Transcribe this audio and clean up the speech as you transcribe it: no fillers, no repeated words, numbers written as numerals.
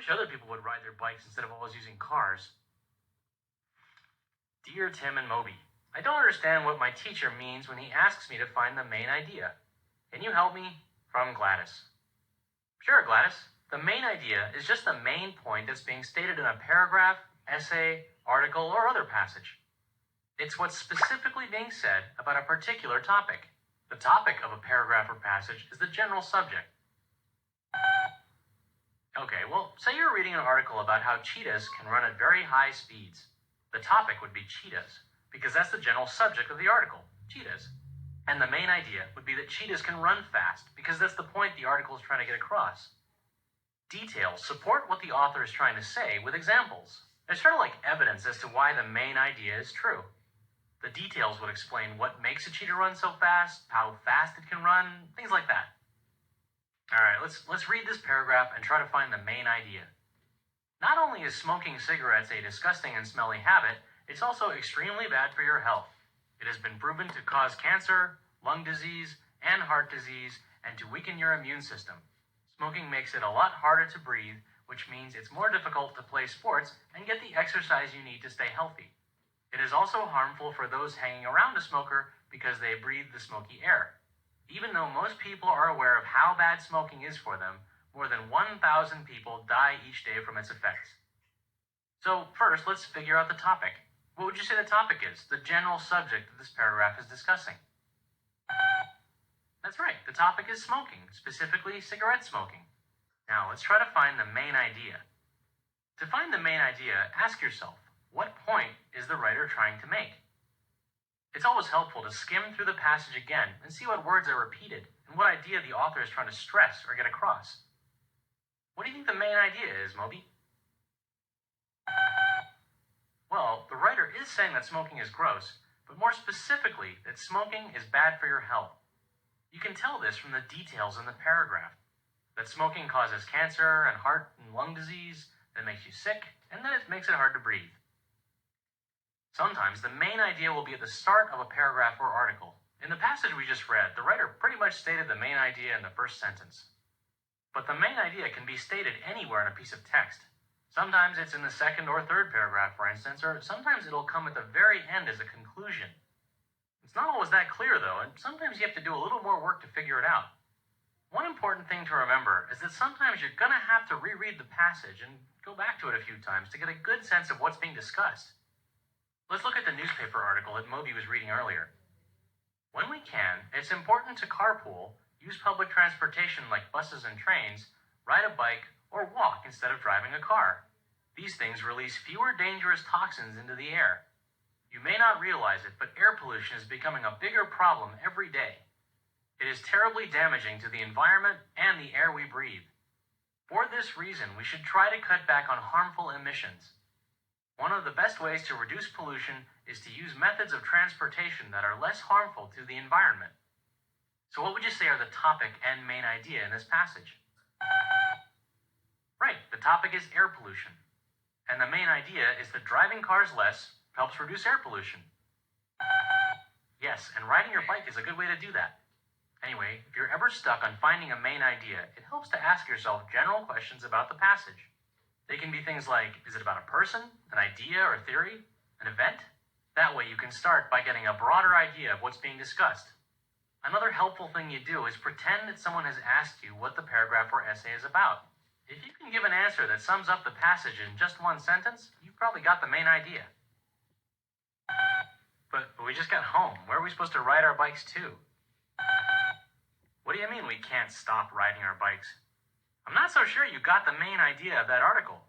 wish other people would ride their bikes instead of always using cars. Dear Tim and Moby, I don't understand what my teacher means when he asks me to find the main idea. Can you help me? From Gladys. Sure, Gladys. The main idea is just the main point that's being stated in a paragraph, essay, article, or other passage. It's what's specifically being said about a particular topic. The topic of a paragraph or passage is the general subject. Okay, well, say you're reading an article about how cheetahs can run at very high speeds. The topic would be cheetahs, because that's the general subject of the article, cheetahs. And the main idea would be that cheetahs can run fast, because that's the point the article is trying to get across. Details support what the author is trying to say with examples. It's sort of like evidence as to why the main idea is true. The details would explain what makes a cheetah run so fast, how fast it can run, things like that. Alright, let's read this paragraph and try to find the main idea. Not only is smoking cigarettes a disgusting and smelly habit, it's also extremely bad for your health. It has been proven to cause cancer, lung disease, and heart disease, and to weaken your immune system. Smoking makes it a lot harder to breathe, which means it's more difficult to play sports and get the exercise you need to stay healthy. It is also harmful for those hanging around a smoker because they breathe the smoky air. Even though most people are aware of how bad smoking is for them, more than 1,000 people die each day from its effects. So first, let's figure out the topic. What would you say the topic is? The general subject that this paragraph is discussing. That's right, the topic is smoking, specifically cigarette smoking. Now, let's try to find the main idea. To find the main idea, ask yourself, what point is the writer trying to make? It's always helpful to skim through the passage again and see what words are repeated and what idea the author is trying to stress or get across. What do you think the main idea is, Moby? Well, the writer is saying that smoking is gross, but more specifically that smoking is bad for your health. You can tell this from the details in the paragraph. That smoking causes cancer and heart and lung disease, that makes you sick, and that it makes it hard to breathe. Sometimes the main idea will be at the start of a paragraph or article. In the passage we just read, the writer pretty much stated the main idea in the first sentence. But the main idea can be stated anywhere in a piece of text. Sometimes it's in the second or third paragraph, for instance, or sometimes it'll come at the very end as a conclusion. It's not always that clear, though, and sometimes you have to do a little more work to figure it out. One important thing to remember is that sometimes you're going to have to reread the passage and go back to it a few times to get a good sense of what's being discussed. Let's look at the newspaper article that Moby was reading earlier. When we can, it's important to carpool, use public transportation like buses and trains, ride a bike, or walk instead of driving a car. These things release fewer dangerous toxins into the air. You may not realize it, but air pollution is becoming a bigger problem every day. It is terribly damaging to the environment and the air we breathe. For this reason, we should try to cut back on harmful emissions. One of the best ways to reduce pollution is to use methods of transportation that are less harmful to the environment. So what would you say are the topic and main idea in this passage? Right, the topic is air pollution. And the main idea is that driving cars less helps reduce air pollution. Yes, and riding your bike is a good way to do that. Anyway, if you're ever stuck on finding a main idea, it helps to ask yourself general questions about the passage. They can be things like, is it about a person, an idea or theory, an event? That way you can start by getting a broader idea of what's being discussed. Another helpful thing you do is pretend that someone has asked you what the paragraph or essay is about. If you can give an answer that sums up the passage in just one sentence, you've probably got the main idea. But we just got home. Where are we supposed to ride our bikes to? What do you mean we can't stop riding our bikes? I'm not so sure you got the main idea of that article.